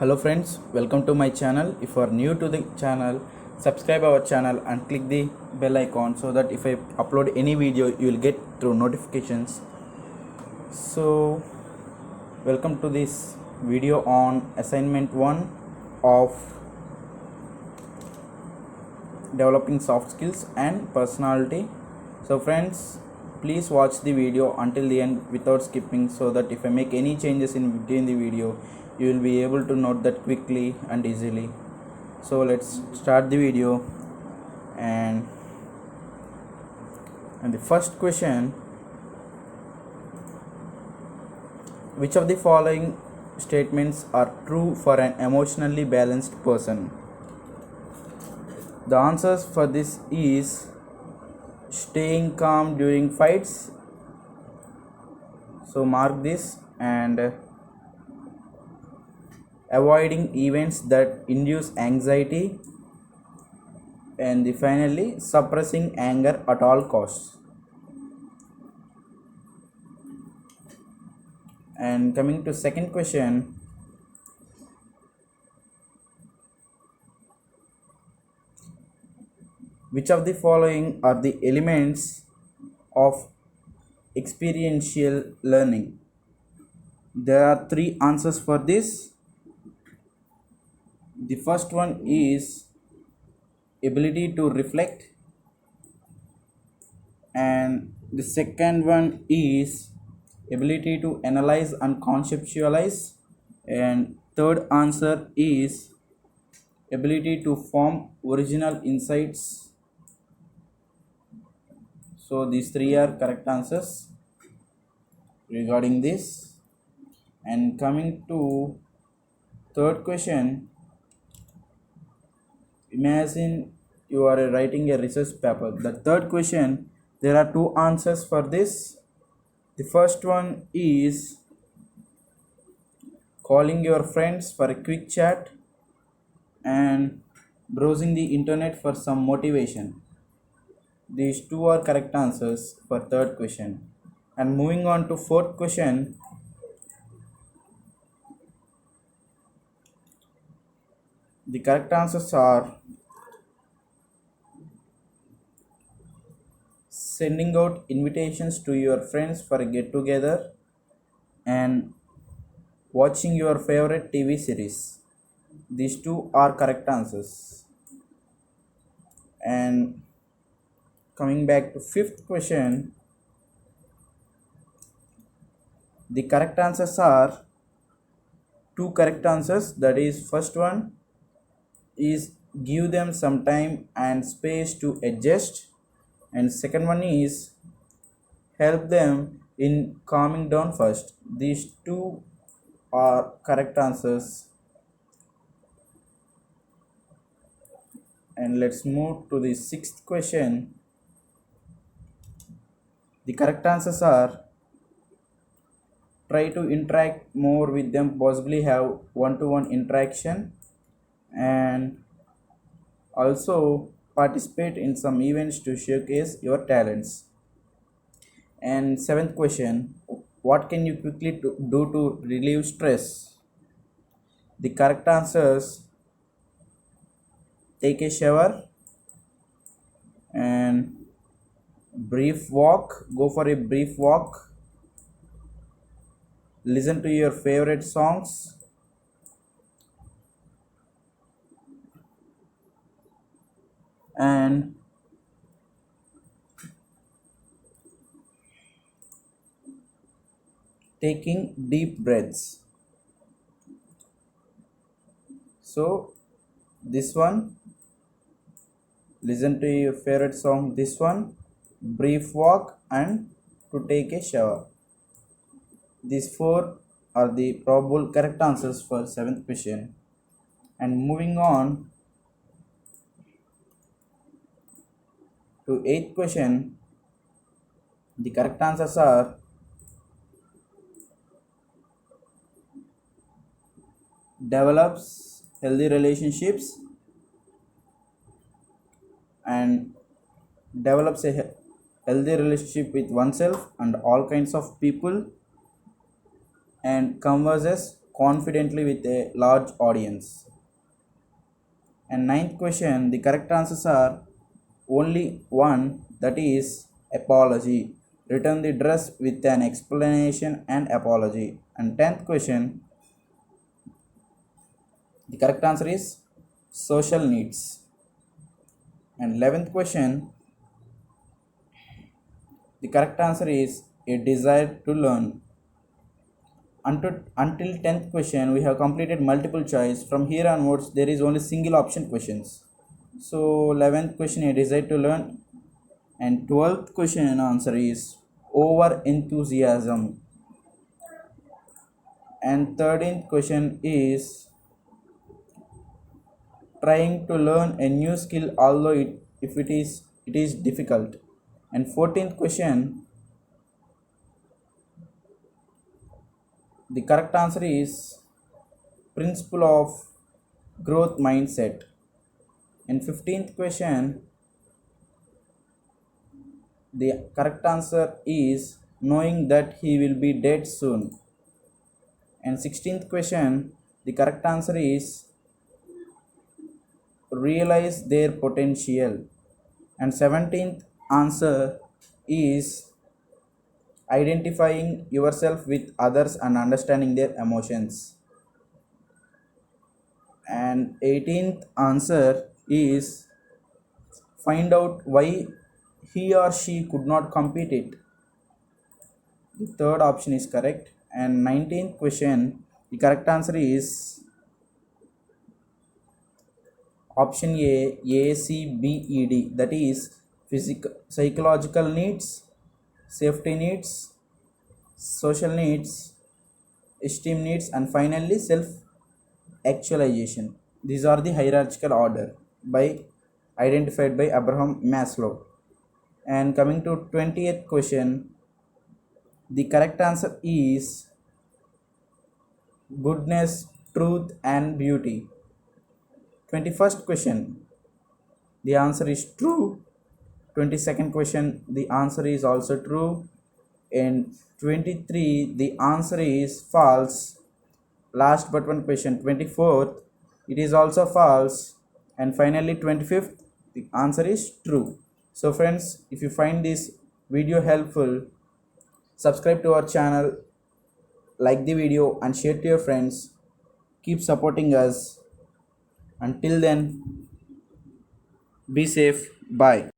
Hello friends, welcome to my channel. If you are new to the channel, subscribe our channel and click the bell icon so that if I upload any video you will get through notifications. So welcome to this video on assignment 1 of developing soft skills and personality. So friends, please watch the video until the end without skipping so that if I make any changes in between the video you will be able to note that quickly and easily. So let's start the video. And the first question, which of the following statements are true for an emotionally balanced person? The answers for this is staying calm during fights, so mark this, and avoiding events that induce anxiety, and finally suppressing anger at all costs. And coming to second question, which of the following are the elements of experiential learning? There are three answers for this. The first one is ability to reflect, and the second one is ability to analyze and conceptualize, and third answer is ability to form original insights. So these three are correct answers regarding this. And coming to third question, imagine you are writing a research paper. The third question, there are two answers for this. The first one is calling your friends for a quick chat and browsing the internet for some motivation. These two are correct answers for third question. And moving on to fourth question, the correct answers are sending out invitations to your friends for a get together and watching your favorite TV series. These two are correct answers. And coming back to fifth question, the correct answers are two correct answers. That is, first one is give them some time and space to adjust, and second one is help them in calming down first. These two are correct answers. And let's move to the sixth question. The correct answers are try to interact more with them, possibly have one-to-one interaction, and also participate in some events to showcase your talents. And seventh question, what can you quickly do to relieve stress? The correct answers, take a shower and go for a brief walk, listen to your favorite songs, and taking deep breaths. So this one, listen to your favorite song, this one, brief walk, and to take a shower. These four are the probable correct answers for seventh question. And moving on to eighth question, the correct answers are develops healthy relationships and develops a healthy relationship with oneself and all kinds of people, and converses confidently with a large audience. And ninth question, the correct answers are only one, that is apology. Return the dress with an explanation and apology. And tenth question, the correct answer is social needs. And 11th question, the correct answer is a desire to learn. Until 10th question, we have completed multiple choice. From here onwards, there is only single option questions. So 11th question, a desire to learn. And 12th question answer is over enthusiasm. And 13th question is trying to learn a new skill, although it is difficult. And 14th question, the correct answer is principle of growth mindset. And 15th question, the correct answer is knowing that he will be dead soon. And 16th question, the correct answer is realize their potential. And 17th answer is identifying yourself with others and understanding their emotions. And 18th answer is find out why he or she could not complete it. The third option is correct. And 19th question, the correct answer is option A, that is physical, psychological needs, safety needs, social needs, esteem needs, and finally self actualization. These are the hierarchical order by identified by Abraham Maslow. And coming to 20th question, the correct answer is goodness, truth, and beauty. 21st question, the answer is true. 22nd question, the answer is also true. And 23, the answer is false. Last but one question, 24th, it is also false. And finally 25th, the answer is true. So friends, if you find this video helpful, subscribe to our channel, like the video and share to your friends. Keep supporting us. Until then, be safe. Bye.